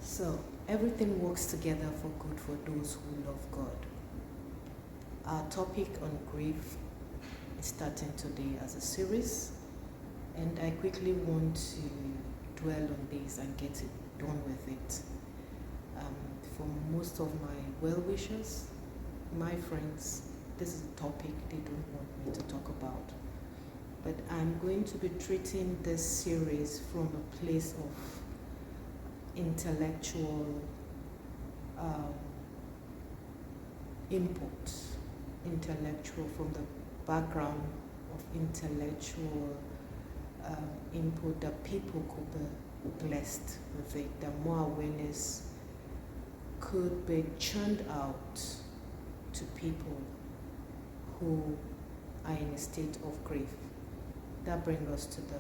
So, everything works together for good for those who love God. Our topic on grief is starting today as a series, and I quickly want to dwell on this and get it done with it. For most of my well-wishers, my friends, this is a topic they don't want me to talk about. But I'm going to be treating this series from a place of intellectual input, from the background of intellectual input that people could be blessed with it, that more awareness could be churned out to people who are in a state of grief. That brings us to the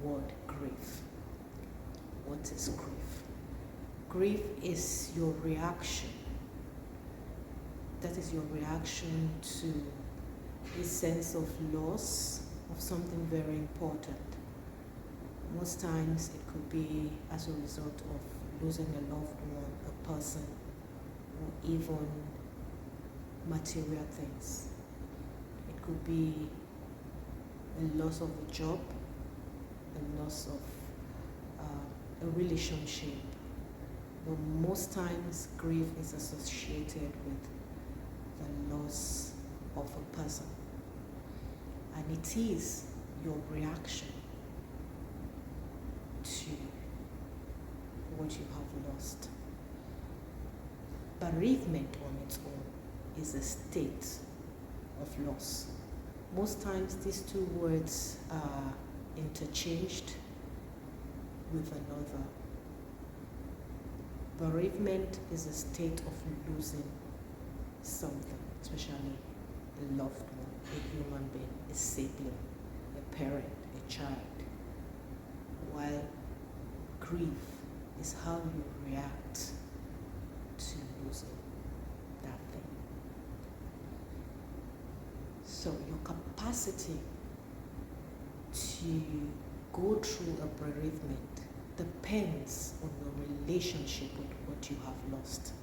word grief. What is grief? Grief is your reaction. That is your reaction to a sense of loss of something very important. Most times it could be as a result of losing a loved one, a person, or even material things. It could be a loss of a job, a loss of a relationship, but most times grief is associated with the loss of a person, and it is your reaction to what you have lost. Bereavement on its own is a state of loss. Most times these two words are interchanged with another. Bereavement is a state of losing something, especially a loved one, a human being, a sibling, a parent, a child. While grief is how you react to losing that thing. So your capacity to go through a bereavement depends on your relationship with what you have lost.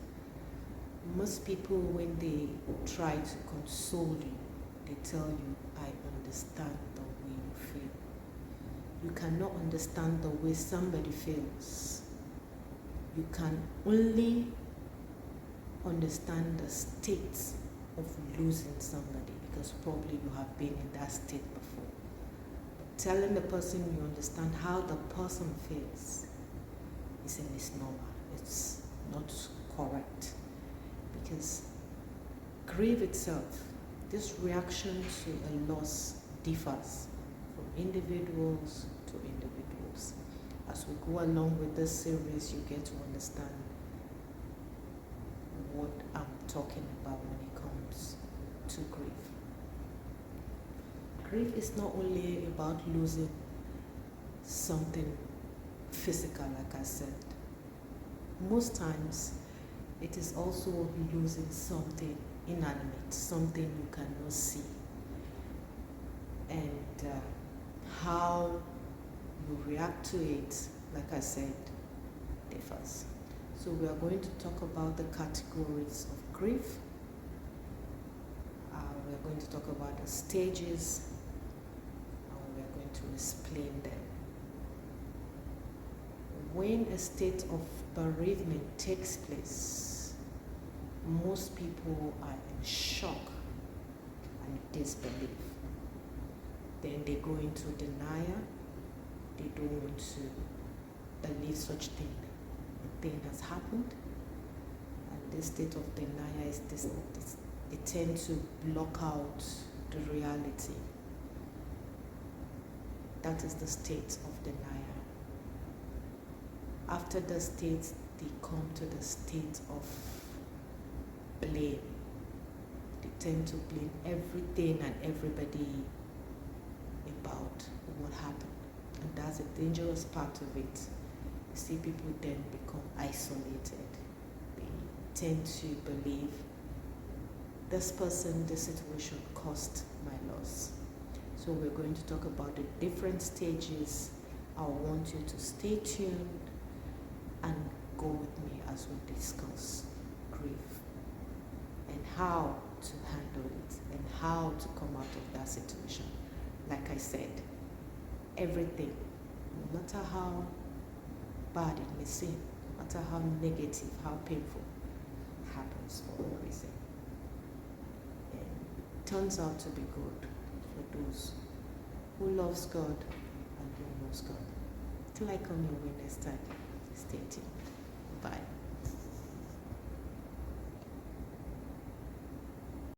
Most people, when they try to console you, they tell you, I understand the way you feel. You cannot understand the way somebody feels. You can only understand the state of losing somebody because probably you have been in that state before. But telling the person you understand how the person feels is a misnomer. It's not correct. Because grief itself, this reaction to a loss differs from individuals to individuals. As we go along with this series, you get to understand what I'm talking about when it comes to grief. Grief is not only about losing something physical, like I said. Most times, it is also losing something inanimate, something you cannot see. And how you react to it, like I said, differs. So we are going to talk about the categories of grief. We are going to talk about the stages, and we are going to explain them. When a state of bereavement takes place, most people are in shock and disbelief. Then they go into denial. They don't want to believe such thing. The thing has happened, and this state of denial is they tend to block out the reality. That is the state of denial. After the state, they come to the state of blame. They tend to blame everything and everybody about what happened. And that's a dangerous part of it. You see, people then become isolated. They tend to believe this person, this situation caused my loss. So we're going to talk about the different stages. I want you to stay tuned and go with me as we discuss grief and how to handle it and how to come out of that situation. Like I said, everything, no matter how bad it may seem, no matter how negative, how painful, happens for a reason. And it turns out to be good for those who loves God and who knows God. Till I come your way next time, stay tuned. Bye.